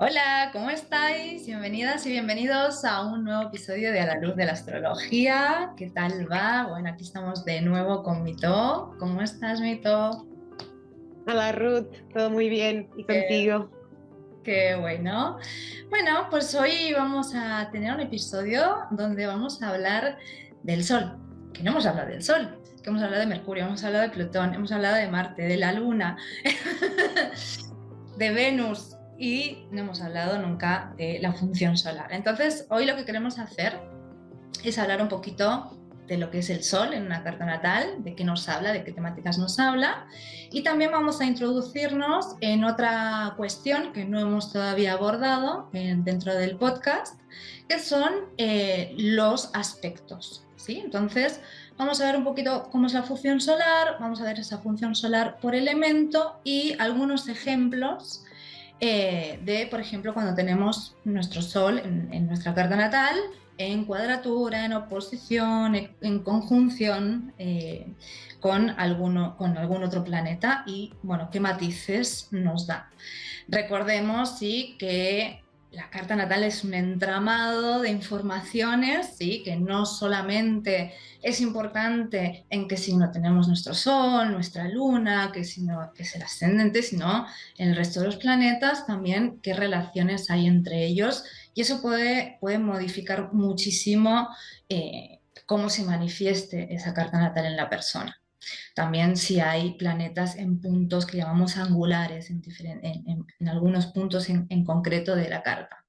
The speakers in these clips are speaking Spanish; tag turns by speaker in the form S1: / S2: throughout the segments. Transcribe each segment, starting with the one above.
S1: Hola, ¿cómo estáis? Bienvenidas y bienvenidos a un nuevo episodio de A la Luz de la Astrología. ¿Qué tal va? Bueno, aquí estamos de nuevo con Mito. ¿Cómo estás, Mito?
S2: Hola Ruth, todo muy bien y
S1: Qué,
S2: contigo.
S1: qué bueno. Bueno, pues hoy vamos a tener un episodio donde vamos a hablar del Sol. Que no hemos hablado del Sol, que hemos hablado de Mercurio, hemos hablado de Plutón, hemos hablado de Marte, de la Luna, de Venus y no hemos hablado nunca de la función solar. Entonces, hoy lo que queremos hacer es hablar un poquito de lo que es el Sol en una carta natal, de qué nos habla, de qué temáticas nos habla, y también vamos a introducirnos en otra cuestión que no hemos todavía abordado dentro del podcast, que son los aspectos. ¿Sí? Entonces, vamos a ver un poquito cómo es la función solar, vamos a ver esa función solar por elemento y algunos ejemplos por ejemplo, cuando tenemos nuestro Sol en nuestra carta natal, en cuadratura, en oposición, en conjunción con algún otro planeta y, bueno, qué matices nos da. Recordemos, sí, que la carta natal es un entramado de informaciones, sí, que no solamente es importante en qué signo tenemos nuestro Sol, nuestra Luna, qué signo es el ascendente, sino en el resto de los planetas también qué relaciones hay entre ellos. Y eso puede modificar muchísimo cómo se manifieste esa carta natal en la persona. También si hay planetas en puntos que llamamos angulares, en algunos puntos en concreto de la carta.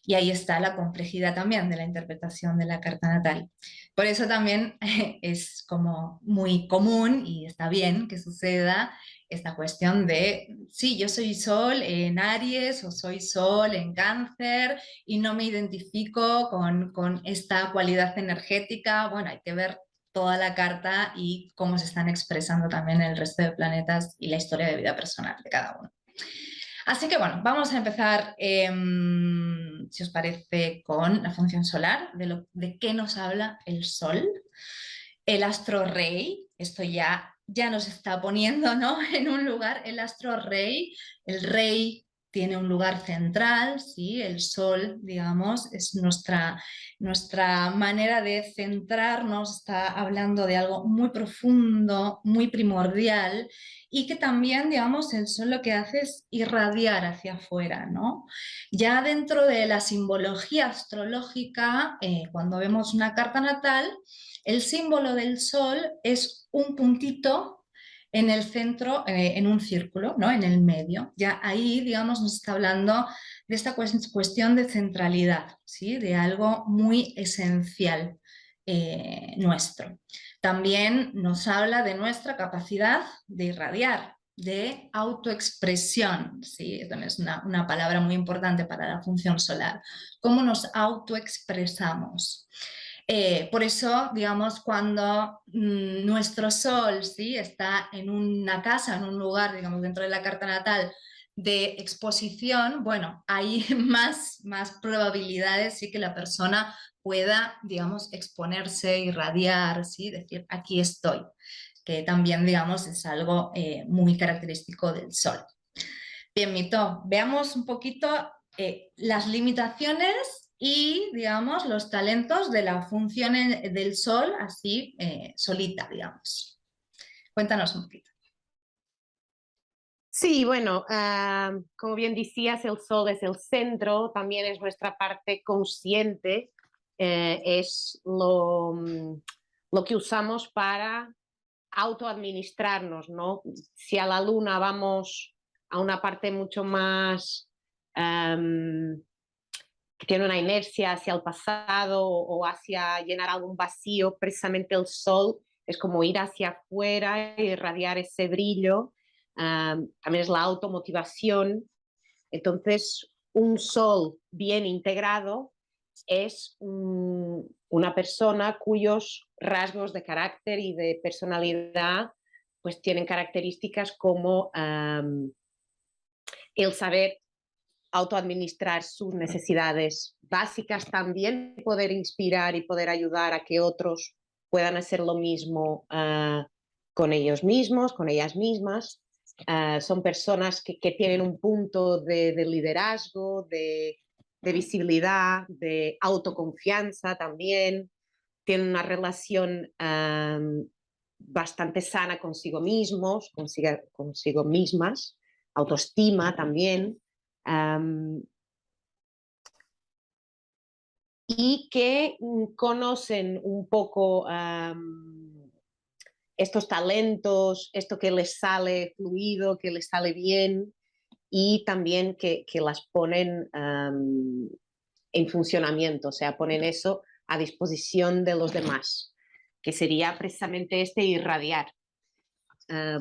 S1: Y ahí está la complejidad también de la interpretación de la carta natal. Por eso también es como muy común y está bien que suceda esta cuestión de, sí, yo soy Sol en Aries o soy Sol en Cáncer y no me identifico con esta cualidad energética. Bueno, hay que ver toda la carta y cómo se están expresando también el resto de planetas y la historia de vida personal de cada uno. Así que bueno, vamos a empezar, si os parece, con la función solar, de qué nos habla el Sol. El astro rey, esto ya nos está poniendo, ¿no?, en un lugar, el astro rey, el rey tiene un lugar central, ¿sí? El Sol, digamos, es nuestra manera de centrarnos, está hablando de algo muy profundo, muy primordial, y que también, digamos, el Sol lo que hace es irradiar hacia afuera, ¿no? Ya dentro de la simbología astrológica, cuando vemos una carta natal, el símbolo del Sol es un puntito en el centro, en un círculo, ¿no?, en el medio. Ya ahí, digamos, nos está hablando de esta cuestión de centralidad, ¿sí?, de algo muy esencial nuestro. También nos habla de nuestra capacidad de irradiar, de autoexpresión, ¿sí? Esto es una palabra muy importante para la función solar. ¿Cómo nos autoexpresamos? Por eso, digamos, cuando nuestro Sol, ¿sí?, está en una casa, en un lugar, digamos, dentro de la carta natal de exposición, bueno, hay más probabilidades, sí, que la persona pueda, digamos, exponerse, irradiar, ¿sí?, decir, aquí estoy, que también, digamos, es algo muy característico del Sol. Bien, Mito, veamos un poquito las limitaciones y, digamos, los talentos de la función del Sol así solita, digamos. Cuéntanos un poquito.
S2: Sí, bueno, como bien decías, el Sol es el centro, también es nuestra parte consciente, es lo que usamos para autoadministrarnos, ¿no? Si a la Luna vamos a una parte mucho más que tiene una inercia hacia el pasado o hacia llenar algún vacío, precisamente el Sol es como ir hacia afuera y irradiar ese brillo. También es la automotivación. Entonces, un Sol bien integrado es una persona cuyos rasgos de carácter y de personalidad pues tienen características como el saber autoadministrar sus necesidades básicas, también poder inspirar y poder ayudar a que otros puedan hacer lo mismo con ellos mismos, con ellas mismas. son personas que tienen un punto de liderazgo, de visibilidad, de autoconfianza también, tienen una relación bastante sana consigo mismos, consigo mismas, autoestima también, y que conocen un poco estos talentos, esto que les sale fluido, que les sale bien, y también que las ponen en funcionamiento, o sea, ponen eso a disposición de los demás, que sería precisamente irradiar,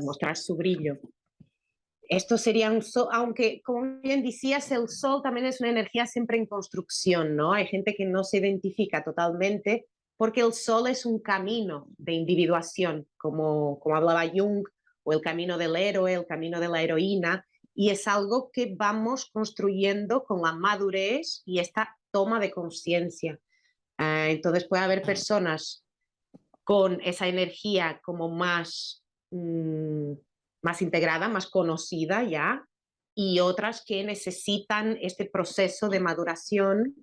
S2: mostrar su brillo. Esto sería un sol, aunque como bien decías, el sol también es una energía siempre en construcción, ¿no? Hay gente que no se identifica totalmente porque el sol es un camino de individuación, como hablaba Jung, o el camino del héroe, el camino de la heroína, y es algo que vamos construyendo con la madurez y esta toma de conciencia. Entonces puede haber personas con esa energía como más integrada, más conocida ya, y otras que necesitan este proceso de maduración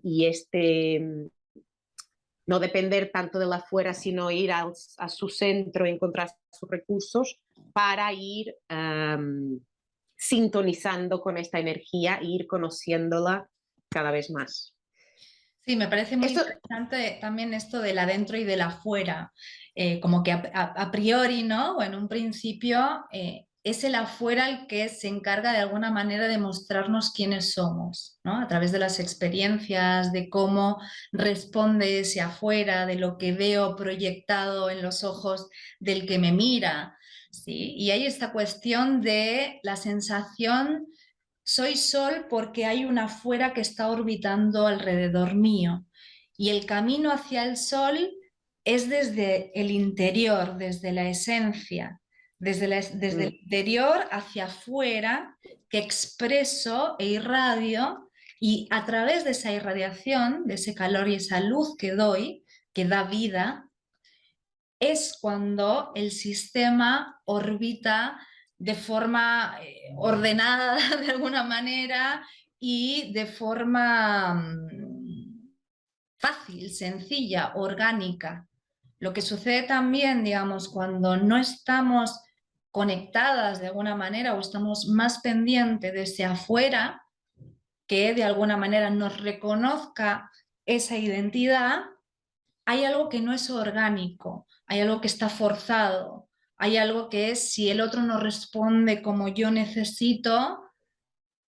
S2: y no depender tanto de la afuera, sino ir a su centro y encontrar sus recursos para ir sintonizando con esta energía e ir conociéndola cada vez más.
S1: Sí, me parece muy interesante también esto del adentro y del afuera, como que a priori, ¿no? O en un principio, es el afuera el que se encarga de alguna manera de mostrarnos quiénes somos, ¿no? A través de las experiencias, de cómo responde ese afuera, de lo que veo proyectado en los ojos del que me mira, ¿sí? Y hay esta cuestión de la sensación. Soy sol porque hay una afuera que está orbitando alrededor mío y el camino hacia el sol es desde el interior, desde la esencia, desde el interior hacia afuera que expreso e irradio, y a través de esa irradiación, de ese calor y esa luz que doy, que da vida, es cuando el sistema orbita de forma ordenada de alguna manera y de forma fácil, sencilla, orgánica. Lo que sucede también, digamos, cuando no estamos conectadas de alguna manera o estamos más pendientes de ese afuera, que de alguna manera nos reconozca esa identidad, hay algo que no es orgánico, hay algo que está forzado, hay algo que es, si el otro no responde como yo necesito,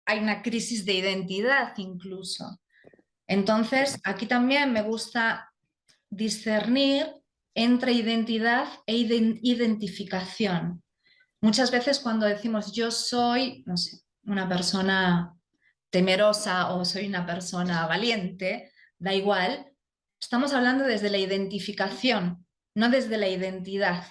S1: hay una crisis de identidad incluso. Entonces, aquí también me gusta discernir entre identidad e identificación. Muchas veces cuando decimos yo soy, no sé, una persona temerosa o soy una persona valiente, da igual, estamos hablando desde la identificación, no desde la identidad.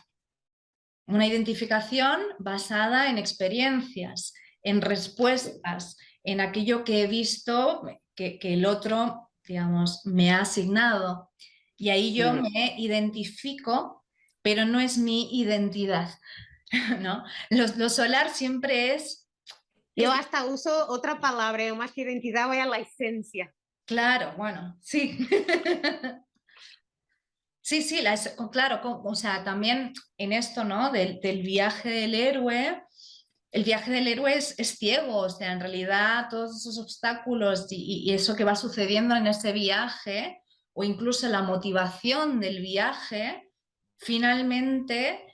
S1: Una identificación basada en experiencias, en respuestas, en aquello que he visto que el otro, digamos, me ha asignado. Y ahí yo me identifico, pero no es mi identidad, ¿no? Lo solar siempre es.
S2: Yo hasta uso otra palabra, más que identidad, voy a la esencia.
S1: Claro, bueno, sí. Sí, sí, claro, o sea, también en esto, ¿no? Del viaje del héroe, el viaje del héroe es ciego, o sea, en realidad todos esos obstáculos y eso que va sucediendo en ese viaje, o incluso la motivación del viaje, finalmente,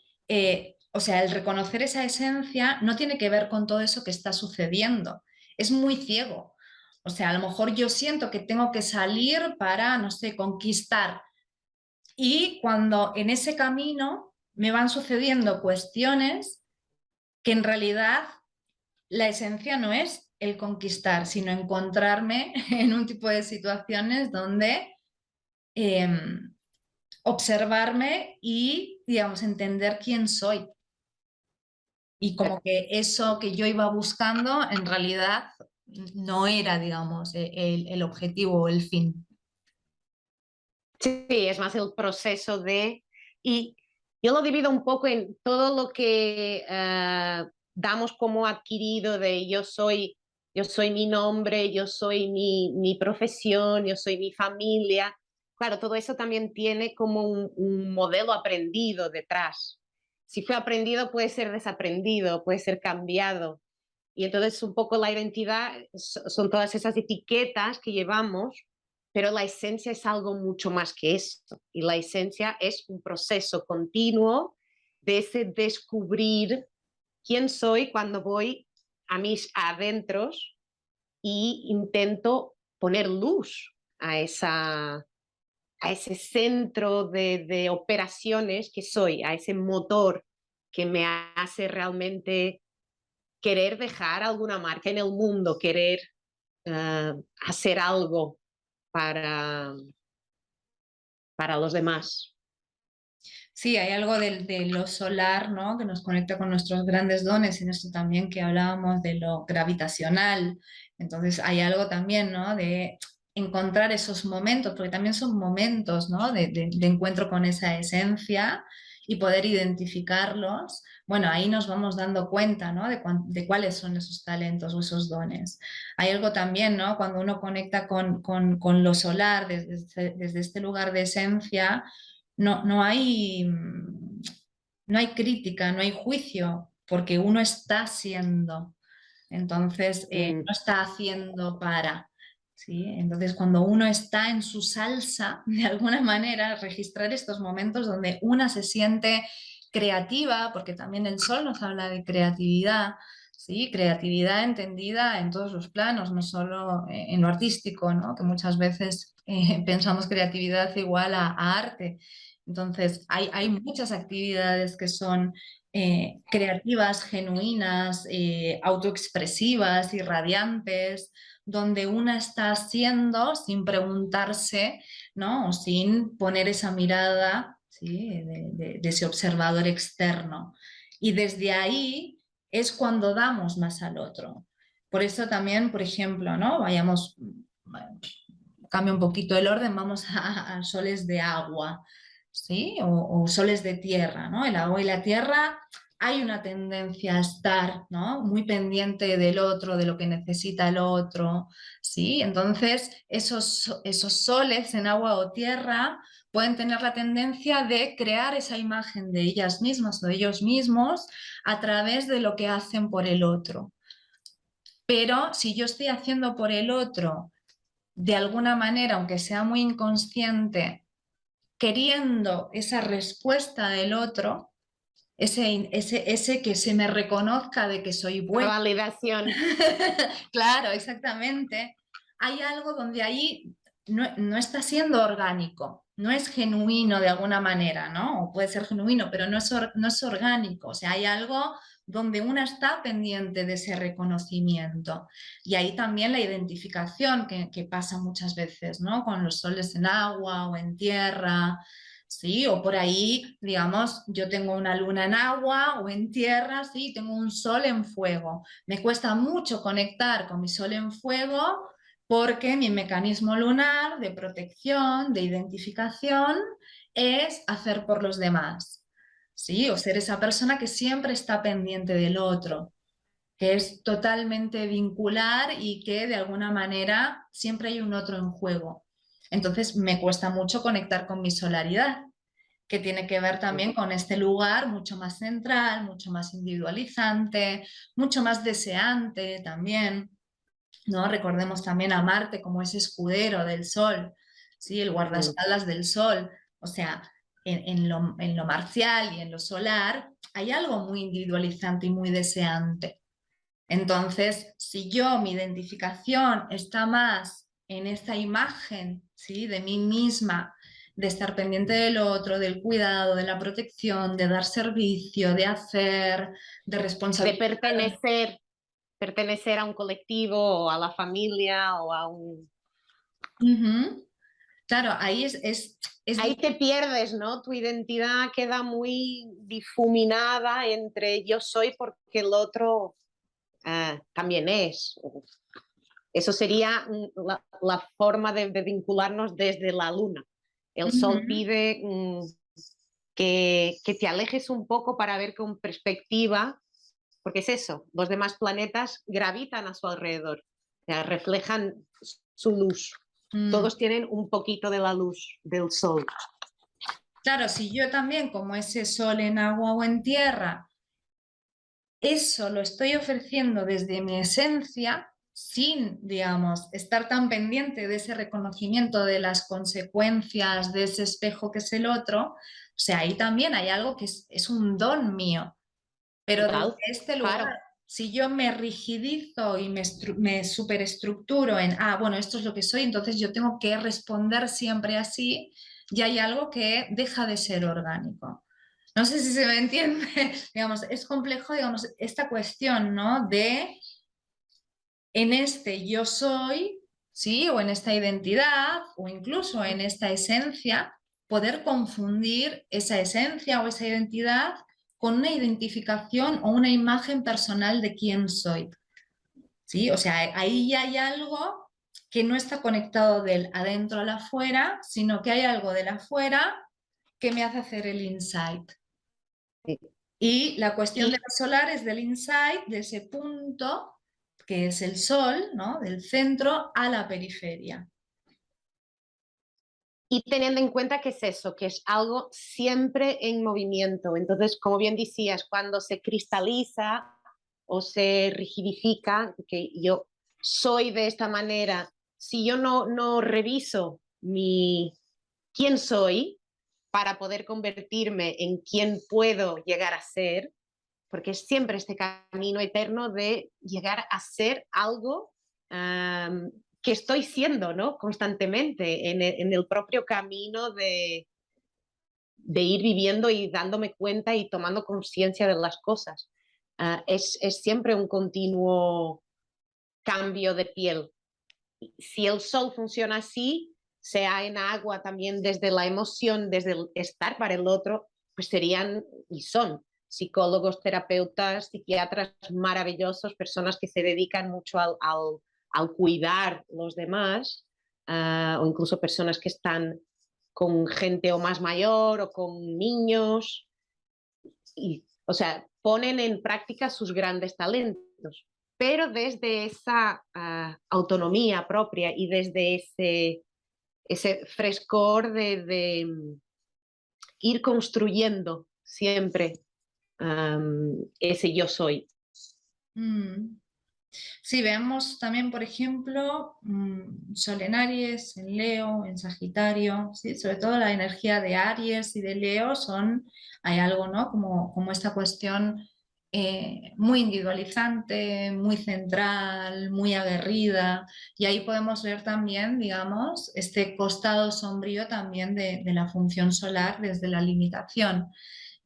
S1: o sea, el reconocer esa esencia no tiene que ver con todo eso que está sucediendo, es muy ciego. O sea, a lo mejor yo siento que tengo que salir para, no sé, conquistar. Y cuando en ese camino me van sucediendo cuestiones que en realidad la esencia no es el conquistar, sino encontrarme en un tipo de situaciones donde eh, observarme y, digamos, entender quién soy. Y como que eso que yo iba buscando en realidad no era, digamos, el objetivo o el fin.
S2: Sí, es más el proceso de... Y Yo lo divido un poco en todo lo que damos como adquirido de yo soy mi nombre, yo soy mi profesión, yo soy mi familia. Claro, todo eso también tiene como un modelo aprendido detrás. Si fue aprendido, puede ser desaprendido, puede ser cambiado. Y entonces un poco la identidad son todas esas etiquetas que llevamos, pero la esencia es algo mucho más que esto. Y la esencia es un proceso continuo de ese descubrir quién soy cuando voy a mis adentros y intento poner luz a ese centro de operaciones que soy, a ese motor que me hace realmente querer dejar alguna marca en el mundo, querer hacer algo para, para los demás.
S1: Sí, hay algo de lo solar, ¿no? Que nos conecta con nuestros grandes dones, en esto también que hablábamos de lo gravitacional. Entonces hay algo también, ¿no? De encontrar esos momentos, porque también son momentos, ¿no? De encuentro con esa esencia y poder identificarlos. Bueno, ahí nos vamos dando cuenta, ¿no? De cuáles son esos talentos o esos dones. Hay algo también, ¿no? Cuando uno conecta con lo solar desde este lugar de esencia, no hay, no hay crítica, no hay juicio, porque uno está siendo. Entonces,
S2: Mm.
S1: no está haciendo para. ¿Sí? Entonces, cuando uno está en su salsa, de alguna manera, registrar estos momentos donde una se siente creativa, porque también el sol nos habla de creatividad, ¿sí? Creatividad entendida en todos los planos, no solo en lo artístico, ¿no? Que muchas veces pensamos creatividad igual a arte. Entonces, hay muchas actividades que son creativas, genuinas, autoexpresivas y radiantes, donde una está haciendo sin preguntarse, ¿no? O sin poner esa mirada, ¿sí? de ese observador externo. Y desde ahí es cuando damos más al otro. Por eso también, por ejemplo, ¿no? Vayamos, cambia un poquito el orden, vamos a soles de agua, ¿sí? O soles de tierra, ¿no? El agua y la tierra, hay una tendencia a estar, ¿no? Muy pendiente del otro, de lo que necesita el otro, ¿sí? Entonces, esos soles en agua o tierra pueden tener la tendencia de crear esa imagen de ellas mismas o de ellos mismos a través de lo que hacen por el otro. Pero si yo estoy haciendo por el otro de alguna manera, aunque sea muy inconsciente, queriendo esa respuesta del otro, ese que se me reconozca de que soy
S2: La
S1: buena.
S2: validación.
S1: Claro, exactamente. Hay algo donde ahí no está siendo orgánico, no es genuino de alguna manera, ¿no? O puede ser genuino, pero no es orgánico. O sea, hay algo donde una está pendiente de ese reconocimiento. Y ahí también la identificación que pasa muchas veces, ¿no? Con los soles en agua o en tierra. Sí, o por ahí, digamos, yo tengo una luna en agua o en tierra, sí, tengo un sol en fuego. Me cuesta mucho conectar con mi sol en fuego porque mi mecanismo lunar de protección, de identificación, es hacer por los demás, ¿sí? O ser esa persona que siempre está pendiente del otro, que es totalmente vincular y que de alguna manera siempre hay un otro en juego. Entonces me cuesta mucho conectar con mi solaridad, que tiene que ver también con este lugar mucho más central, mucho más individualizante, mucho más deseante también, ¿no? Recordemos también a Marte como ese escudero del Sol, ¿sí? El
S2: Mm.
S1: guardaespaldas del Sol. O sea, en lo marcial y en lo solar hay algo muy individualizante y muy deseante. Entonces, si yo, mi identificación está más en esta imagen, ¿sí? De mí misma, de estar pendiente del otro, del cuidado, de la protección, de dar servicio, de hacer, de
S2: De
S1: responsabilidad.
S2: pertenecer a un colectivo o a la familia o a un...
S1: Ujú. Claro, ahí es
S2: Ahí te pierdes, ¿no? Tu identidad queda muy difuminada entre yo soy porque el otro también es. Eso sería la forma de vincularnos desde la luna. El sol
S1: Ujú.
S2: pide que te alejes un poco para ver con perspectiva, porque es eso, los demás planetas gravitan a su alrededor, o sea, reflejan su luz.
S1: Mm.
S2: Todos tienen un poquito de la luz del sol.
S1: Claro, si yo también, como ese sol en agua o en tierra, eso lo estoy ofreciendo desde mi esencia, sin, digamos, estar tan pendiente de ese reconocimiento de las consecuencias de ese espejo que es el otro, o sea, ahí también hay algo que es un don mío. Pero desde
S2: Total,
S1: este lugar,
S2: claro.
S1: si yo me rigidizo y me superestructuro en, bueno, esto es lo que soy, entonces yo tengo que responder siempre así, ya hay algo que deja de ser orgánico. No sé si se me entiende, digamos, es complejo, digamos, esta cuestión, ¿no? De en este yo soy, ¿sí? O en esta identidad, o incluso en esta esencia, poder confundir esa esencia o esa identidad con una identificación o una imagen personal de quién soy, ¿sí? O sea, ahí ya hay algo que no está conectado del adentro al afuera, sino que hay algo del afuera que me hace hacer el insight.
S2: Sí.
S1: Y la cuestión de
S2: Y,
S1: la solar es del insight, de ese punto que es el sol, ¿no? Del centro a la periferia.
S2: y teniendo en cuenta que es eso, que es algo siempre en movimiento. Entonces, como bien decías, cuando se cristaliza o se rigidifica, que yo soy de esta manera, si yo no reviso quién soy para poder convertirme en quién puedo llegar a ser, porque es siempre este camino eterno de llegar a ser algo que estoy siendo, ¿no? Constantemente en el propio camino de ir viviendo y dándome cuenta y tomando conciencia de las cosas. Es siempre un continuo cambio de piel. Si el sol funciona así, sea en agua también desde la emoción, desde el estar para el otro, pues serían y son psicólogos, terapeutas, psiquiatras maravillosos, personas que se dedican mucho al cuidar los demás, o incluso personas que están con gente o más mayor o con niños, y, o sea, ponen en práctica sus grandes talentos, pero desde esa autonomía propia y desde ese frescor de ir construyendo siempre ese yo soy.
S1: Mm. Sí, vemos también, por ejemplo, Sol en Aries, en Leo, en Sagitario, ¿sí? Sobre todo la energía de Aries y de Leo hay algo, ¿no? Como esta cuestión muy individualizante, muy central, muy aguerrida, y ahí podemos ver también, digamos, este costado sombrío también de la función solar desde la limitación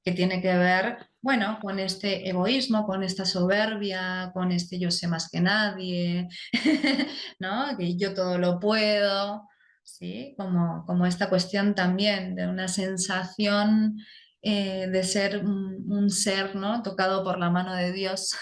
S1: que tiene que ver, bueno, con este egoísmo, con esta soberbia, con este yo sé más que nadie, ¿no? Que yo todo lo puedo, ¿sí? Como esta cuestión también de una sensación de ser un ser, ¿no? Tocado por la mano de Dios.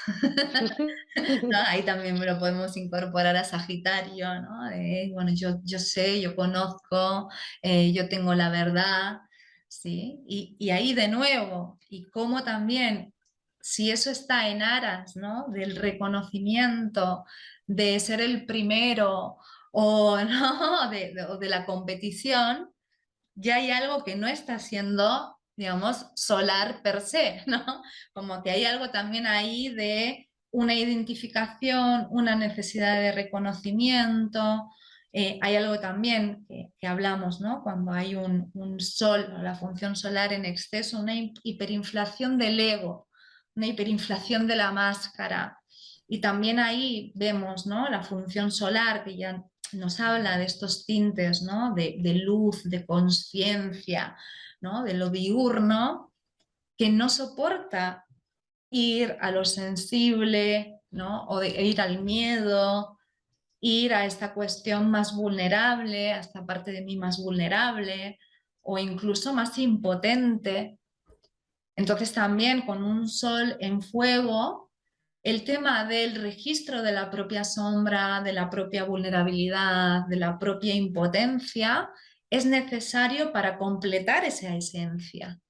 S1: ¿No? Ahí también lo podemos incorporar a Sagitario, ¿no? Bueno, yo sé, yo conozco, yo tengo la verdad, ¿sí? Y ahí de nuevo, y cómo también, si eso está en aras, ¿no? Del reconocimiento, de ser el primero o, ¿no? o de la competición, ya hay algo que no está siendo, digamos, solar per se, ¿no? Como que hay algo también ahí de una identificación, una necesidad de reconocimiento. Hay algo también que hablamos, ¿no? Cuando hay un sol, la función solar en exceso, una hiperinflación del ego, una hiperinflación de la máscara. Y también ahí vemos, ¿no? La función solar, que ya nos habla de estos tintes, ¿no? de luz, de conciencia, ¿no? De lo diurno, que no soporta ir a lo sensible, ¿no? O de ir al miedo, ir a esta cuestión más vulnerable, a esta parte de mí más vulnerable o incluso más impotente. Entonces también con un sol en fuego, el tema del registro de la propia sombra, de la propia vulnerabilidad, de la propia impotencia, es necesario para completar esa esencia.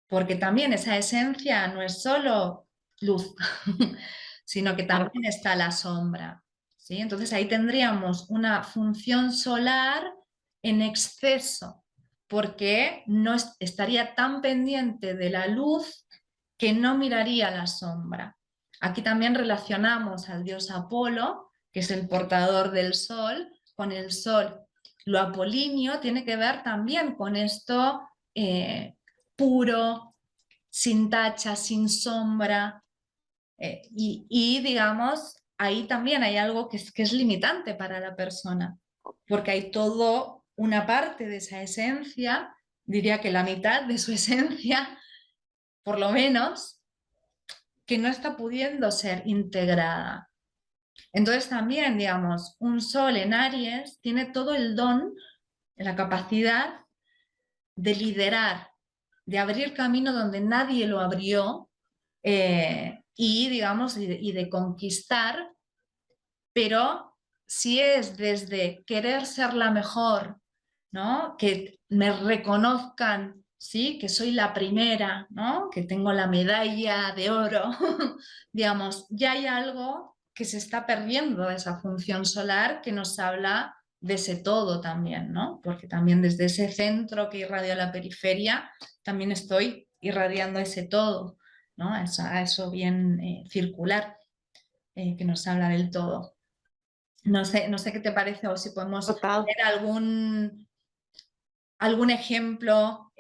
S1: porque también esa esencia no es solo luz, sino que
S2: Claro.
S1: también está la sombra, ¿sí? Entonces ahí tendríamos una función solar en exceso, porque no estaría tan pendiente de la luz que no miraría la sombra. Aquí también relacionamos al dios Apolo, que es el portador del sol, con el sol. Lo apolíneo tiene que ver también con esto puro, sin tacha, sin sombra. Digamos, ahí también hay algo que es limitante para la persona, porque hay todo una parte de esa esencia, diría que la mitad de su esencia, por lo menos, que no está pudiendo ser integrada. Entonces también, digamos, un sol en Aries tiene todo el don, la capacidad de liderar, de abrir camino donde nadie lo abrió digamos, y de conquistar, pero si es desde querer ser la mejor, ¿no? Que me reconozcan, ¿sí? Que soy la primera, ¿no? Que tengo la medalla de oro, digamos, ya hay algo que se está perdiendo de esa función solar que nos habla de ese todo también, ¿no? Porque también desde ese centro que irradia la periferia, también estoy irradiando ese todo, ¿no? A eso bien circular que nos habla del todo. No sé qué te parece o si podemos
S2: Total.
S1: ver algún ejemplo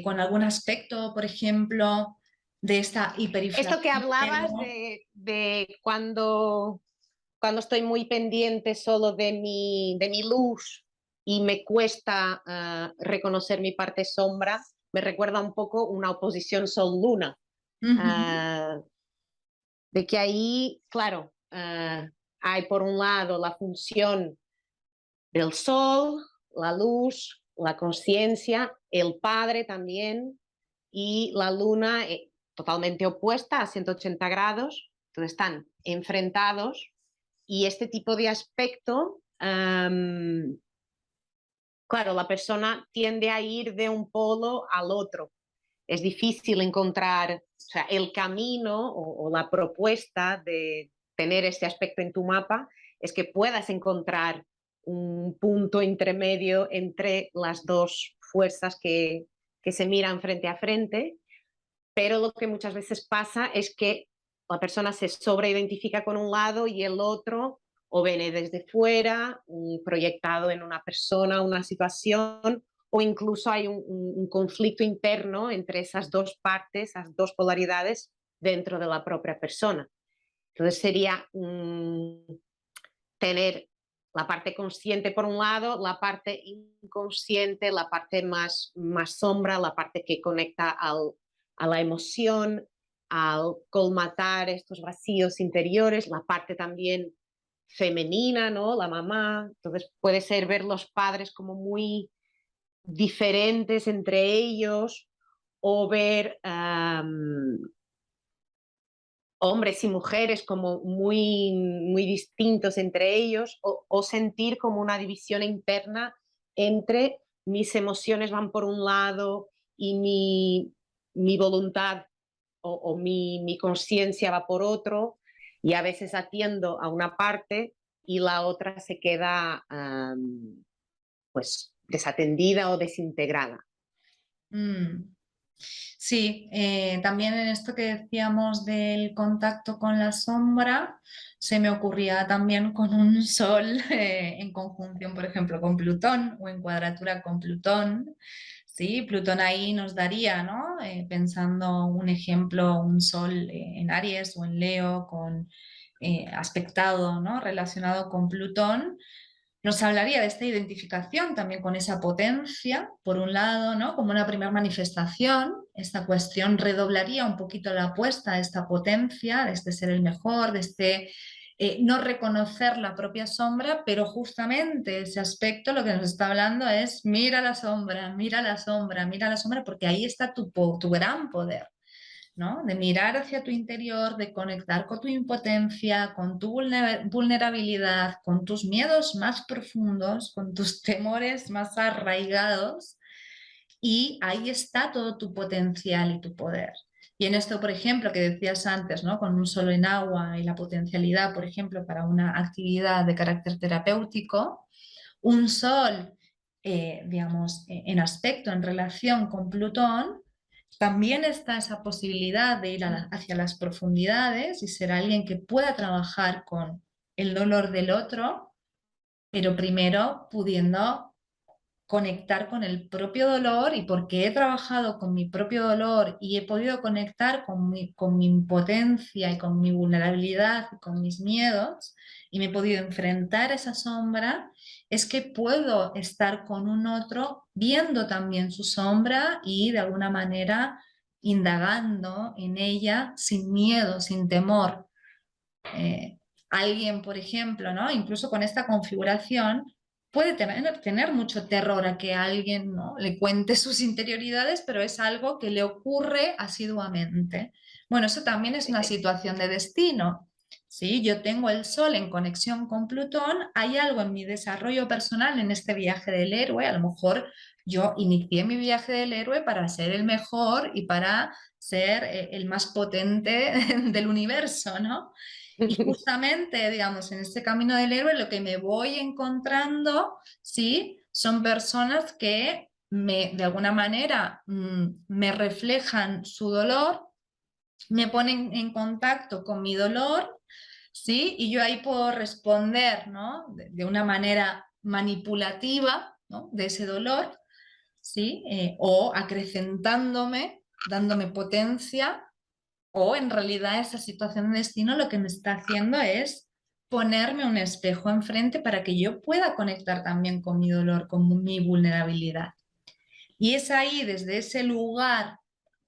S1: con algún aspecto, por ejemplo, de esta
S2: Esto que
S1: hiperinflación del
S2: hablabas
S1: ego.
S2: de cuando estoy muy pendiente solo de mi luz y me cuesta reconocer mi parte sombra, me recuerda un poco una oposición sol-luna.
S1: Ujú,
S2: Uh, de que ahí, claro, hay por un lado la función del sol, la luz, la conciencia, el padre también, y la luna totalmente opuesta a 180 grados, entonces están enfrentados y este tipo de aspecto, claro, la persona tiende a ir de un polo al otro. Es difícil encontrar, o sea, el camino o la propuesta de tener este aspecto en tu mapa es que puedas encontrar un punto intermedio entre las dos fuerzas que se miran frente a frente, pero lo que muchas veces pasa es que la persona se sobreidentifica con un lado y el otro o viene desde fuera, proyectado en una persona, una situación, o incluso hay un conflicto interno entre esas dos partes, esas dos polaridades dentro de la propia persona. Entonces sería tener la parte consciente por un lado, la parte inconsciente, la parte más sombra, la parte que conecta a la emoción, al colmatar estos vacíos interiores, la parte también femenina, ¿no? La mamá. Entonces puede ser ver los padres como muy diferentes entre ellos o ver hombres y mujeres como muy distintos entre ellos o sentir como una división interna entre mis emociones van por un lado y mi voluntad o mi conciencia va por otro y a veces atiendo a una parte y la otra se queda pues desatendida o desintegrada.
S1: mm. Sí, también en esto que decíamos del contacto con la sombra, se me ocurría también con un sol en conjunción, por ejemplo, con Plutón o en cuadratura con Plutón. Sí, Plutón ahí nos daría, ¿no? Pensando un ejemplo, un sol en Aries o en Leo con aspectado, ¿no? Relacionado con Plutón nos hablaría de esta identificación también con esa potencia, por un lado, ¿no? Como una primera manifestación, esta cuestión redoblaría un poquito la apuesta a esta potencia, de este ser el mejor, de este no reconocer la propia sombra, pero justamente ese aspecto lo que nos está hablando es mira la sombra, mira la sombra, mira la sombra, porque ahí está tu gran poder. ¿No? De mirar hacia tu interior, de conectar con tu impotencia, con tu vulnerabilidad, con tus miedos más profundos, con tus temores más arraigados y ahí está todo tu potencial y tu poder. Y en esto, por ejemplo, que decías antes, ¿no? Con un solo en agua y la potencialidad, por ejemplo, para una actividad de carácter terapéutico, un sol, digamos, en aspecto, en relación con Plutón, también está esa posibilidad de ir hacia las profundidades y ser alguien que pueda trabajar con el dolor del otro, pero primero pudiendo conectar con el propio dolor, y porque he trabajado con mi propio dolor y he podido conectar con mi impotencia y con mi vulnerabilidad y con mis miedos y me he podido enfrentar a esa sombra, es que puedo estar con un otro viendo también su sombra y de alguna manera indagando en ella sin miedo, sin temor. Alguien, por ejemplo, ¿no? Incluso con esta configuración, puede tener mucho terror a que alguien, ¿no? le cuente sus interioridades, pero es algo que le ocurre asiduamente. Bueno, eso también es una situación de destino. ¿Sí? Yo tengo el Sol en conexión con Plutón, hay algo en mi desarrollo personal en este viaje del héroe, a lo mejor yo inicié mi viaje del héroe para ser el mejor y para ser el más potente del universo, ¿no? Y justamente, digamos, en este camino del héroe lo que me voy encontrando, ¿sí? Son personas que de alguna manera me reflejan su dolor, me ponen en contacto con mi dolor, ¿sí? Y yo ahí puedo responder, ¿no? De una manera manipulativa, ¿no? De ese dolor, ¿sí? O acrecentándome, dándome potencia, o en realidad esa situación de destino lo que me está haciendo es ponerme un espejo enfrente para que yo pueda conectar también con mi dolor, con mi vulnerabilidad. Y es ahí, desde ese lugar,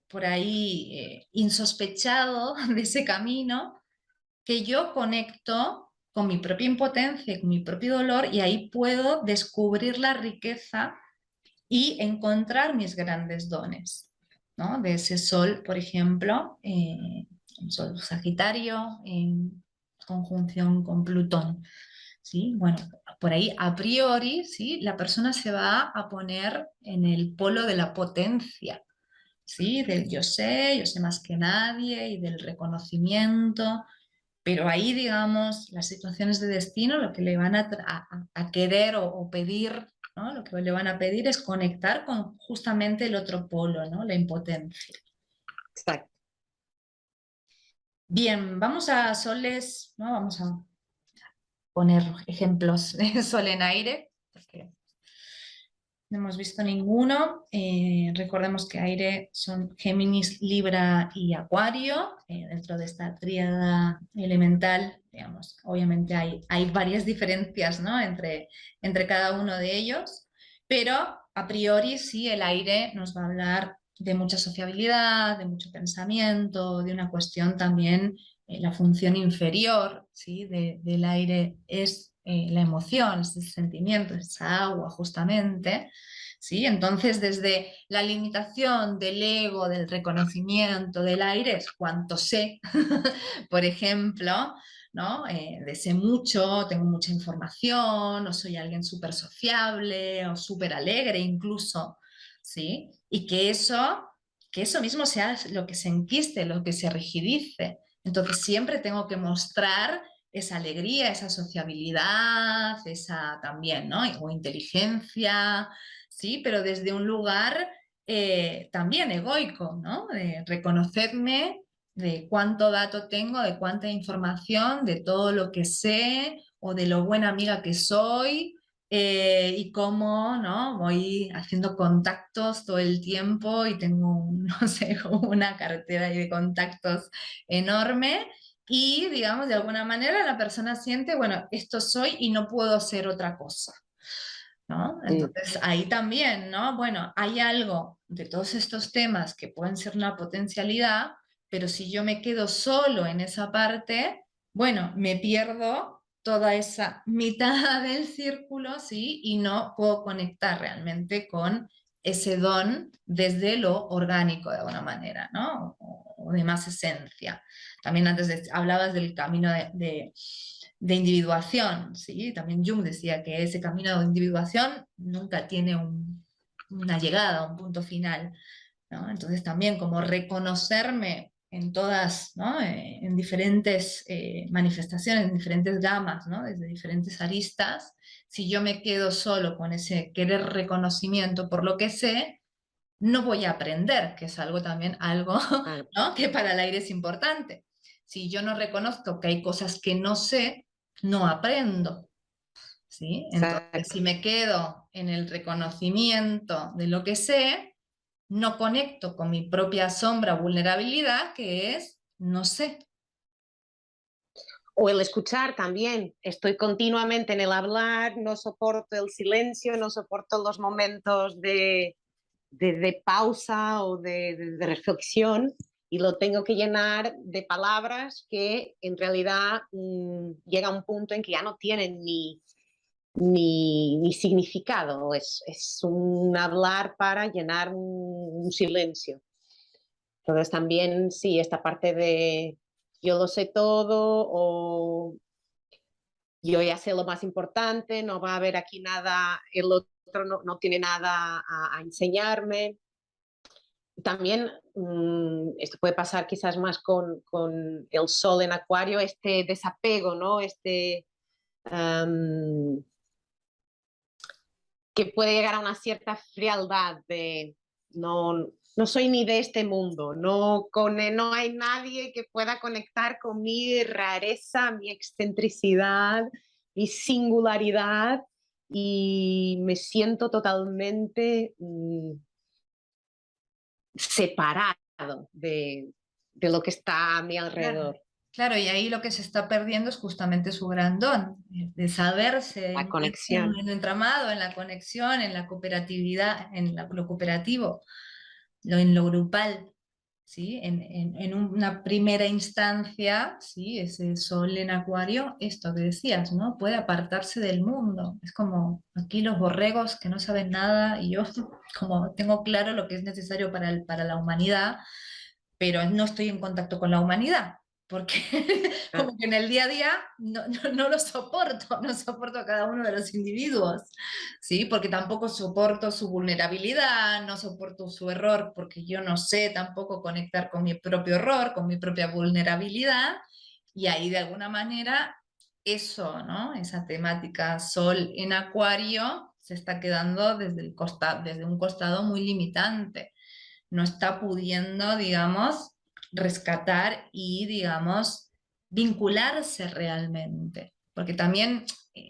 S1: por ahí insospechado de ese camino, que yo conecto con mi propia impotencia, con mi propio dolor, y ahí puedo descubrir la riqueza y encontrar mis grandes dones, ¿no? De ese sol, por ejemplo, el sol Sagitario en conjunción con Plutón. ¿Sí? Bueno, por ahí a priori, ¿sí? La persona se va a poner en el polo de la potencia, ¿sí? Del yo sé más que nadie y del reconocimiento, pero ahí, digamos, las situaciones de destino lo que le van a querer o pedir, ¿no? Lo que le van a pedir es conectar con justamente el otro polo, ¿no? La impotencia.
S2: Exacto.
S1: Bien, vamos a soles, ¿no? Vamos a poner ejemplos de sol en aire, porque no hemos visto ninguno. Recordemos que aire son Géminis, Libra y Acuario. Dentro de esta tríada elemental, digamos, obviamente hay varias diferencias, ¿no? entre cada uno de ellos, pero a priori sí, el aire nos va a hablar de mucha sociabilidad, de mucho pensamiento, de una cuestión también, la función inferior, ¿sí? del aire es la emoción, es el sentimiento, es agua justamente, ¿sí? Entonces, desde la limitación del ego, del reconocimiento del aire, es cuánto sé, por ejemplo, ¿no? De sé mucho, tengo mucha información, o soy alguien súper sociable, o súper alegre incluso, ¿sí? Y que eso mismo sea lo que se enquiste, lo que se rigidice. Entonces siempre tengo que mostrar esa alegría, esa sociabilidad, esa también, ¿no? O inteligencia, ¿sí? Pero desde un lugar también egoico, ¿no? De reconocerme de cuánto dato tengo, de cuánta información, de todo lo que sé o de lo buena amiga que soy, y cómo, ¿no? Voy haciendo contactos todo el tiempo y tengo, no sé, una cartera de contactos enorme y, digamos, de alguna manera la persona siente, bueno, esto soy y no puedo ser otra cosa, ¿no? Entonces ahí también, ¿no? Bueno, hay algo de todos estos temas que pueden ser una potencialidad, pero si yo me quedo solo en esa parte, bueno, me pierdo toda esa mitad del círculo, ¿sí? Y no puedo conectar realmente con ese don desde lo orgánico de alguna manera, ¿no? O de más esencia. También antes hablabas del camino de individuación, ¿sí? También Jung decía que ese camino de individuación nunca tiene una llegada, un punto final, ¿no? Entonces también como reconocerme en todas, ¿no? En diferentes manifestaciones, en diferentes gamas, ¿no? Desde diferentes aristas, si yo me quedo solo con ese querer reconocimiento por lo que sé, no voy a aprender, que es algo también, algo,
S2: Claro,
S1: ¿no? Que para el aire es importante. Si yo no reconozco que hay cosas que no sé, no aprendo, ¿sí? Entonces,
S2: exacto.
S1: si me quedo en el reconocimiento de lo que sé, no conecto con mi propia sombra, vulnerabilidad, que es no sé.
S2: O el escuchar también. Estoy continuamente en el hablar, no soporto el silencio, no soporto los momentos de pausa o de reflexión y lo tengo que llenar de palabras que en realidad llega a un punto en que ya no tienen ni significado, es un hablar para llenar un silencio. Entonces también sí, esta parte de yo lo sé todo o yo ya sé lo más importante, no va a haber aquí nada, el otro no tiene nada a enseñarme. También esto puede pasar quizás más con el sol en acuario, este desapego, ¿no? Um, que puede llegar a una cierta frialdad de no soy ni de este mundo, no hay nadie que pueda conectar con mi rareza, mi excentricidad, mi singularidad y me siento totalmente separado de lo que está a mi
S1: Claro.
S2: alrededor.
S1: Claro, y ahí lo que se está perdiendo es justamente su gran don, de saberse
S2: La conexión.
S1: en el entramado, en la conexión, en la cooperatividad, lo cooperativo, en lo grupal, ¿sí? En una primera instancia, ¿sí? Ese sol en acuario, esto que decías, ¿no? Puede apartarse del mundo. Es como aquí los borregos que no saben nada y yo como tengo claro lo que es necesario para la humanidad, pero no estoy en contacto con la humanidad, porque
S2: Ah,
S1: como que en el día a día no lo soporto, no soporto a cada uno de los individuos, ¿sí? Porque tampoco soporto su vulnerabilidad, no soporto su error, porque yo no sé tampoco conectar con mi propio error, con mi propia vulnerabilidad, y ahí de alguna manera eso, ¿no? Esa temática sol en acuario se está quedando desde un costado muy limitante, no está pudiendo, digamos, rescatar y, digamos, vincularse realmente. Porque también,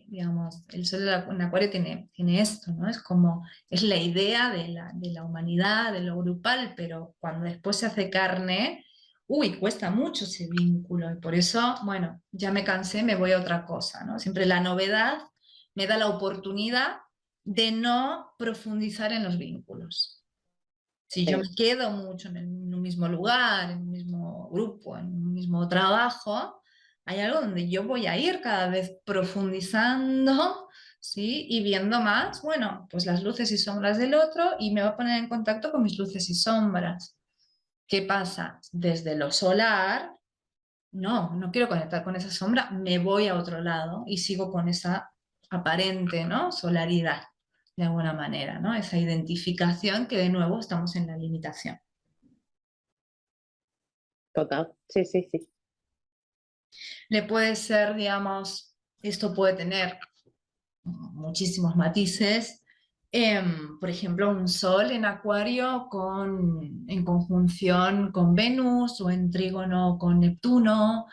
S1: digamos, el sol en Acuario tiene esto, ¿no? Es como, es la idea de la humanidad, de lo grupal, pero cuando después se hace carne, uy, cuesta mucho ese vínculo. Y por eso, bueno, ya me cansé, me voy a otra cosa, ¿no? Siempre la novedad me da la oportunidad de no profundizar en los vínculos. Si yo me
S2: sí,
S1: quedo mucho en un mismo lugar, en un mismo grupo, en un mismo trabajo, hay algo donde yo voy a ir cada vez profundizando, ¿sí? Y viendo más, bueno, pues las luces y sombras del otro y me va a poner en contacto con mis luces y sombras. ¿Qué pasa? Desde lo solar, no quiero conectar con esa sombra, me voy a otro lado y sigo con esa aparente, ¿no? Solaridad, de alguna manera, ¿no? Esa identificación que de nuevo estamos en la limitación.
S2: total. Sí, sí, sí.
S1: Le puede ser, digamos, esto puede tener muchísimos matices. Por ejemplo, un Sol en Acuario en conjunción con Venus o en trígono con Neptuno,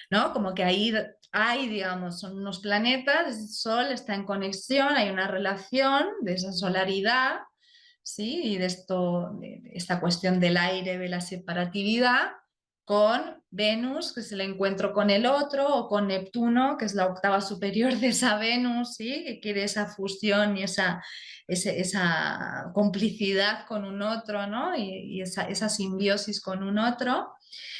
S1: ¿no? Como que ahí hay, digamos, son unos planetas, el Sol está en conexión, hay una relación de esa solaridad, ¿sí? Y de esto, de esta cuestión del aire, de la separatividad, con Venus, que es el encuentro con el otro, o con Neptuno, que es la octava superior de esa Venus, ¿sí? Que quiere esa fusión y esa complicidad con un otro, ¿no? Y esa simbiosis con un otro.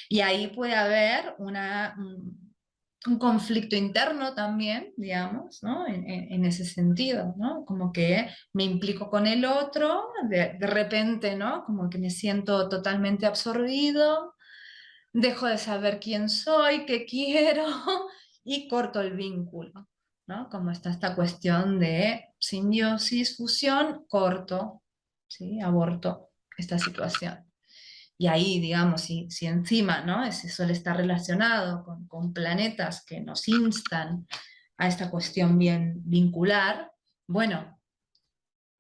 S1: Y ahí puede haber un conflicto interno también, digamos, ¿no? En ese sentido, ¿no? Como que me implico con el otro, de repente, ¿no? Como que me siento totalmente absorbido, dejo de saber quién soy, qué quiero y corto el vínculo, ¿no? Como está esta cuestión de simbiosis, fusión, corto. ¿sí? Aborto esta situación. Y ahí, digamos, si encima, ¿no? Ese sol está relacionado con planetas que nos instan a esta cuestión bien vincular, bueno,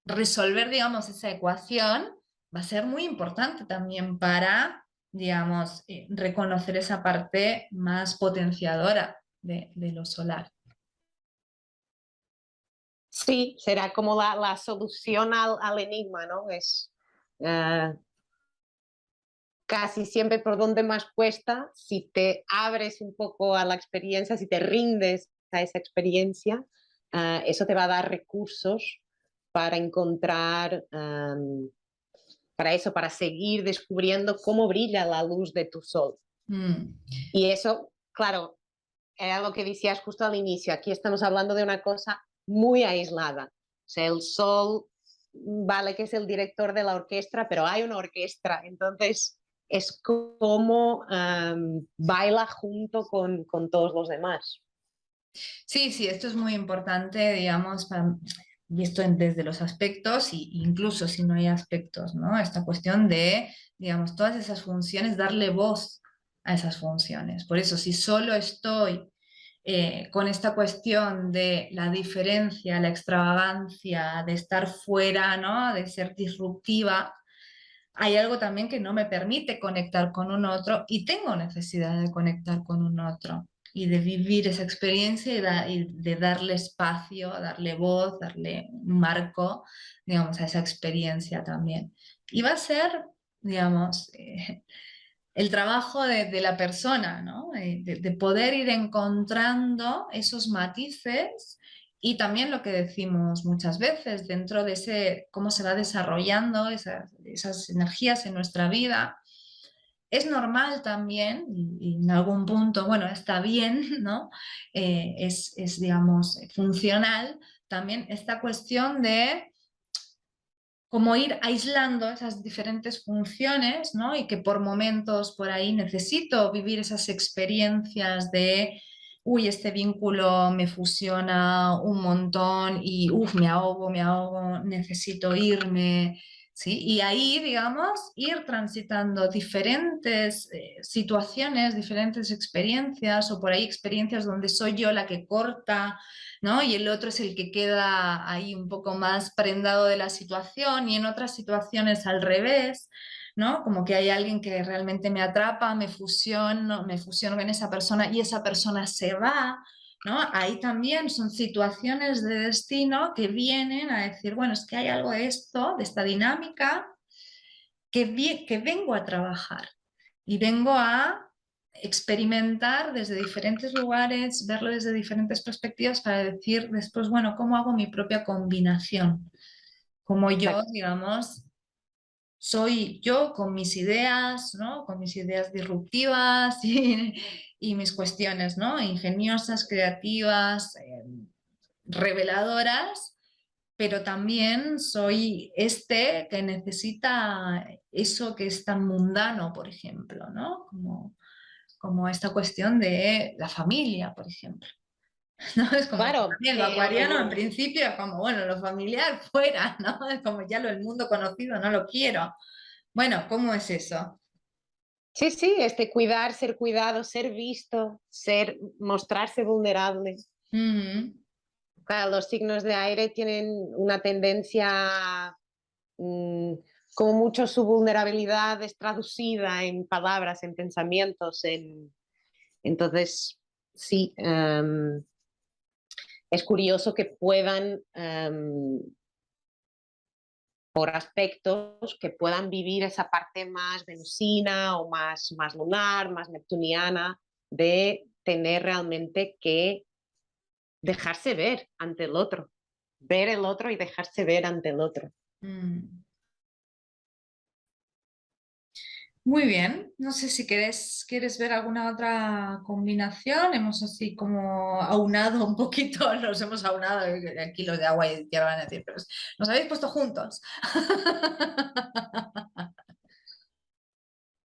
S1: resolver, digamos, esa ecuación va a ser muy importante también para, digamos, reconocer esa parte más potenciadora de lo solar.
S2: Sí, será como la solución al enigma, ¿no? Es eh, casi siempre por donde más cuesta, si te abres un poco a la experiencia, si te rindes a esa experiencia, eso te va a dar recursos para encontrar, para eso, para seguir descubriendo cómo brilla la luz de tu sol.
S1: Mm.
S2: Y eso, claro, era lo que decías justo al inicio. Aquí estamos hablando de una cosa muy aislada. O sea, el sol, vale que es el director de la orquesta, pero hay una orquesta. Entonces, es como baila junto con todos los demás.
S1: Sí, sí, esto es muy importante, digamos, visto desde los aspectos, y incluso si no hay aspectos, ¿no? Esta cuestión de, digamos, todas esas funciones, darle voz a esas funciones. Por eso, si solo estoy con esta cuestión de la diferencia, la extravagancia, de estar fuera, ¿no? De ser disruptiva, hay algo también que no me permite conectar con un otro y tengo necesidad de conectar con un otro y de vivir esa experiencia y de darle espacio, darle voz, darle un marco, digamos, a esa experiencia también. Y va a ser, digamos, el trabajo de la persona, ¿no? De poder ir encontrando esos matices y también lo que decimos muchas veces dentro de ese, cómo se va desarrollando esas energías en nuestra vida. Es normal también, y en algún punto, bueno, está bien, ¿no? Digamos, funcional también esta cuestión de como ir aislando esas diferentes funciones, ¿no? Y que por momentos por ahí necesito vivir esas experiencias de, uy, este vínculo me fusiona un montón y, uff, me ahogo, necesito irme, ¿sí? Y ahí, digamos, ir transitando diferentes situaciones, diferentes experiencias, o por ahí experiencias donde soy yo la que corta, ¿no? Y el otro es el que queda ahí un poco más prendado de la situación, y en otras situaciones al revés, ¿no? Como que hay alguien que realmente me atrapa, me fusiono con esa persona y esa persona se va, ¿no? Ahí también son situaciones de destino que vienen a decir, bueno, es que hay algo de esto, de esta dinámica, que vengo a trabajar y vengo a experimentar desde diferentes lugares, verlo desde diferentes perspectivas para decir después, bueno, ¿cómo hago mi propia combinación? Como yo,
S2: Exacto.
S1: digamos, soy yo con mis ideas, ¿no? Con mis ideas disruptivas y mis cuestiones, ¿no? Ingeniosas, creativas, reveladoras, pero también soy este que necesita eso que es tan mundano, por ejemplo, ¿no? Como esta cuestión de la familia, por ejemplo. ¿No? Es como que
S2: Claro,
S1: también lo acuariano en principio es como, bueno, lo familiar fuera, ¿no? Es como ya el mundo conocido no lo quiero. Bueno, ¿cómo es eso?
S2: sí, sí, cuidar, ser cuidado, ser visto, mostrarse vulnerable.
S1: Mm,
S2: Claro, los signos de aire tienen una tendencia, mm, como mucho su vulnerabilidad es traducida en palabras, en pensamientos, entonces sí, es curioso que puedan, por aspectos, que puedan vivir esa parte más venusina o más lunar, más neptuniana, de tener realmente que dejarse ver ante el otro, ver el otro y dejarse ver ante el otro.
S1: mm. Muy bien, no sé si quieres ver alguna otra combinación. Hemos así como aunado un poquito, nos hemos aunado, aquí los de agua y tierra van a decir, pero nos habéis puesto juntos.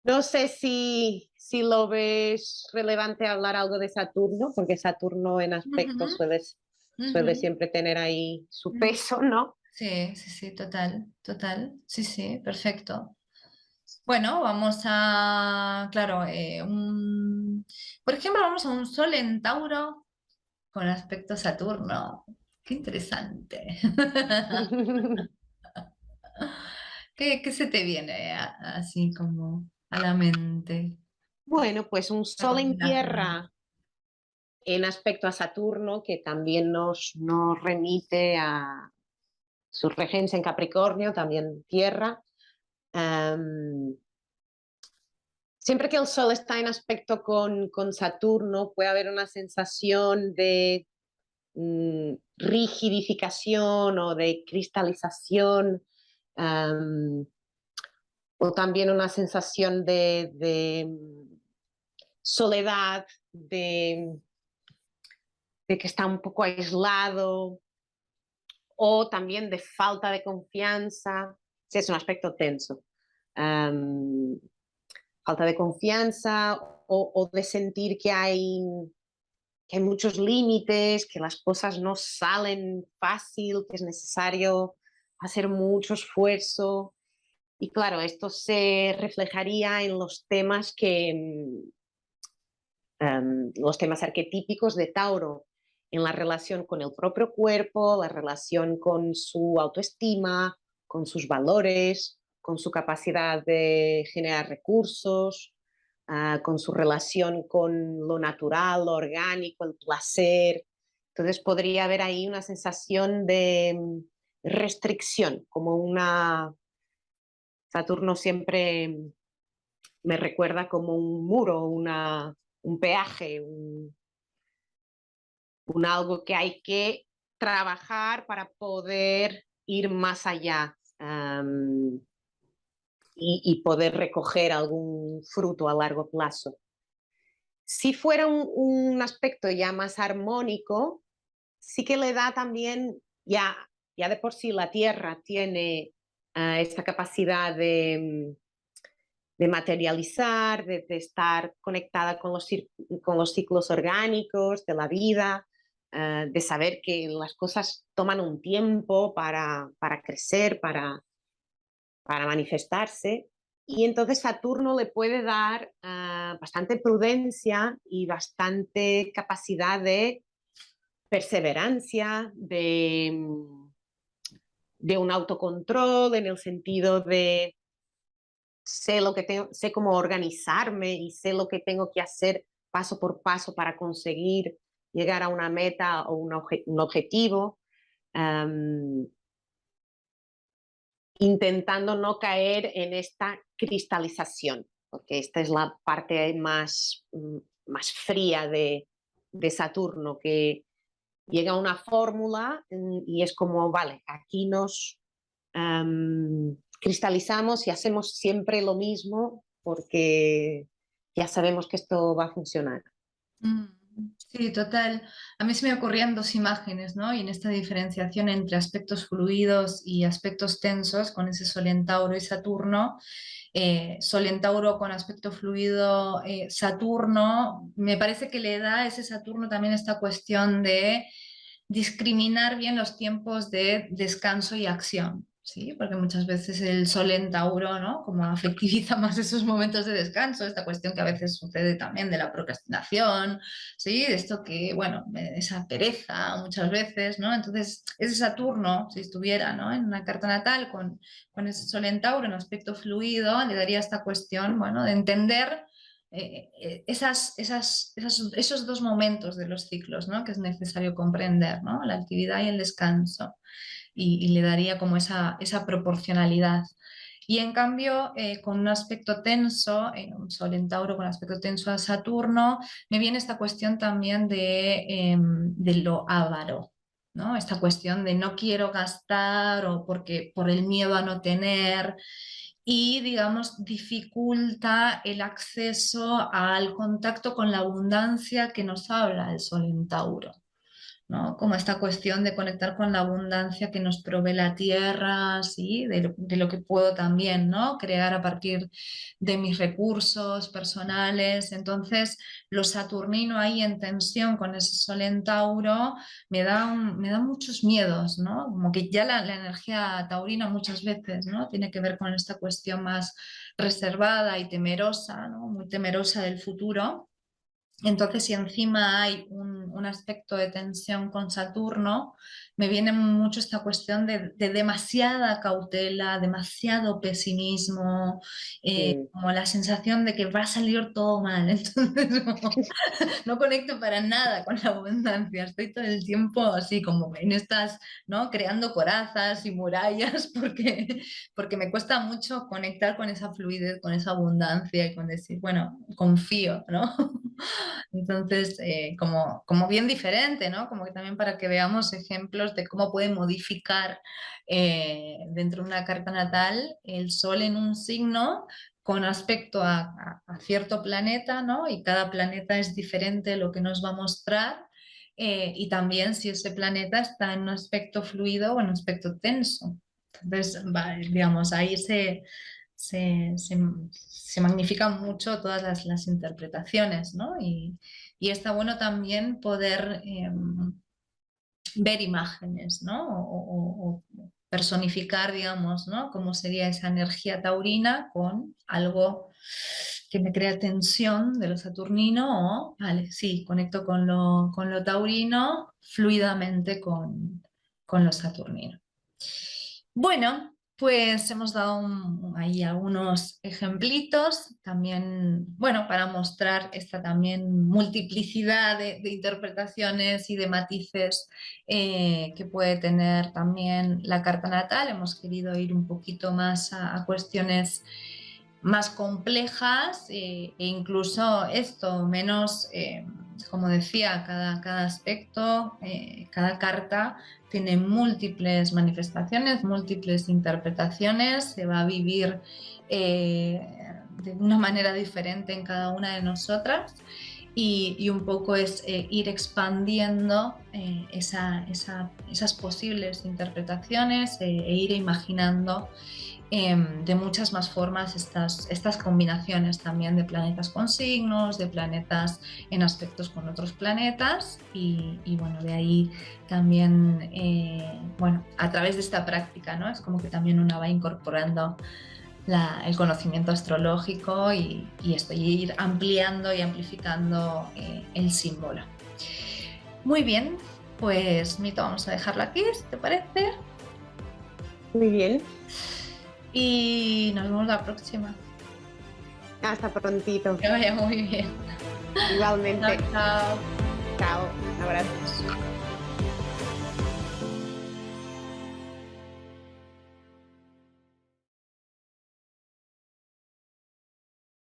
S2: No sé si lo ves relevante hablar algo de Saturno, porque Saturno en aspecto
S1: Ujú,
S2: suele
S1: ujú,
S2: siempre tener ahí su
S1: ujú.
S2: peso, ¿no?
S1: Sí, sí, sí, total, total. Sí, sí, perfecto. Bueno, vamos a, claro, por ejemplo, vamos a un Sol en Tauro con aspecto a Saturno. Qué interesante. ¿Qué se te viene así como a la mente?
S2: Bueno, pues un
S1: La
S2: Sol en
S1: combinación.
S2: tierra en aspecto a Saturno, que también nos remite a su regencia en Capricornio, también tierra. Um, Siempre que el Sol está en aspecto con Saturno, puede haber una sensación de rigidificación o de cristalización, um, o también una sensación de soledad, de que está un poco aislado, o también de falta de confianza. Sí, es un aspecto tenso. Um, Falta de confianza o de sentir que hay muchos límites, que las cosas no salen fácil, que es necesario hacer mucho esfuerzo. Y claro, esto se reflejaría en los temas los temas arquetípicos de Tauro, en la relación con el propio cuerpo, la relación con su autoestima, con sus valores, con su capacidad de generar recursos, con su relación con lo natural, lo orgánico, el placer. Entonces podría haber ahí una sensación de restricción, como una... Saturno siempre me recuerda como un muro, un peaje, un algo que hay que trabajar para poder ir más allá, y poder recoger algún fruto a largo plazo. Si fuera un aspecto ya más armónico, sí que le da también, ya de por sí la Tierra tiene esta capacidad de materializar, de estar conectada con los ciclos orgánicos de la vida, de saber que las cosas toman un tiempo para crecer, para manifestarse. Y entonces Saturno le puede dar bastante prudencia y bastante capacidad de perseverancia, de un autocontrol en el sentido de sé lo que tengo, sé cómo organizarme y sé lo que tengo que hacer paso por paso para conseguir llegar a una meta o un objetivo, um, intentando no caer en esta cristalización, porque esta es la parte más fría de Saturno, que llega a una fórmula y es como, vale, aquí nos cristalizamos y hacemos siempre lo mismo porque ya sabemos que esto va a funcionar.
S1: Mm, sí, total. A mí se me ocurrían dos imágenes, ¿no? Y en esta diferenciación entre aspectos fluidos y aspectos tensos, con ese Sol en Tauro y Saturno, Sol en Tauro con aspecto fluido, Saturno, me parece que le da a ese Saturno también esta cuestión de discriminar bien los tiempos de descanso y acción. Sí, porque muchas veces el Sol en Tauro, ¿no? Como afectiviza más esos momentos de descanso, esta cuestión que a veces sucede también de la procrastinación, ¿sí? De esto que, bueno, esa pereza muchas veces, ¿no? Entonces, ese Saturno, si estuviera, ¿no? En una carta natal con ese Sol en Tauro en aspecto fluido, le daría esta cuestión, bueno, de entender esos dos momentos de los ciclos, ¿no? Que es necesario comprender, ¿no? La actividad y el descanso, y le daría como esa proporcionalidad. Y en cambio, con un aspecto tenso, un Sol en Tauro con aspecto tenso a Saturno, me viene esta cuestión también de lo avaro, ¿no? Esta cuestión de no quiero gastar o porque por el miedo a no tener, y, digamos, dificulta el acceso al contacto con la abundancia que nos habla el Sol en Tauro. ¿no? Como esta cuestión de conectar con la abundancia que nos provee la tierra, ¿sí? De lo que puedo también, ¿no? Crear a partir de mis recursos personales. Entonces, lo saturnino ahí en tensión con ese sol en Tauro me da muchos miedos, ¿no? Como que ya la energía taurina muchas veces, ¿no? Tiene que ver con esta cuestión más reservada y temerosa, ¿no? Muy temerosa del futuro. Entonces, si encima hay un aspecto de tensión con Saturno, me viene mucho esta cuestión de demasiada cautela, demasiado pesimismo,
S2: Mm.
S1: como la sensación de que va a salir todo mal. Entonces, no conecto para nada con la abundancia. Estoy todo el tiempo así como en estas, ¿no? Creando corazas y murallas porque me cuesta mucho conectar con esa fluidez, con esa abundancia y con decir, bueno, confío, ¿no? Entonces, como bien diferente, ¿no? Como que también para que veamos ejemplos de cómo puede modificar dentro de una carta natal el sol en un signo con aspecto a cierto planeta, ¿no? Y cada planeta es diferente lo que nos va a mostrar. Y también si ese planeta está en un aspecto fluido o en un aspecto tenso. Entonces, digamos, ahí se, se- se magnifican mucho todas las interpretaciones, ¿no? Y está bueno también poder ver imágenes, ¿no? O personificar, digamos, ¿no? Cómo sería esa energía taurina con algo que me crea tensión de lo saturnino o, vale, sí, conecto con lo taurino fluidamente con lo saturnino. Bueno, pues hemos dado ahí algunos ejemplitos también, bueno, para mostrar esta también multiplicidad de interpretaciones y de matices que puede tener también la carta natal. Hemos querido ir un poquito más a cuestiones más complejas e incluso esto, menos, como decía, cada aspecto, cada carta tiene múltiples manifestaciones, múltiples interpretaciones, se va a vivir de una manera diferente en cada una de nosotras y un poco es ir expandiendo esas posibles interpretaciones e ir imaginando de muchas más formas estas combinaciones también de planetas con signos, de planetas en aspectos con otros planetas y bueno, de ahí también, bueno, a través de esta práctica, ¿no? Es como que también una va incorporando el conocimiento astrológico y esto, y ir ampliando y amplificando el símbolo. Muy bien, pues Mito, vamos a dejarlo aquí, ¿te parece?
S2: Muy bien.
S1: Y nos vemos la próxima.
S2: Hasta prontito.
S1: Que vaya muy bien.
S2: Igualmente.
S1: Chao, chao.
S2: Chao. Un abrazo.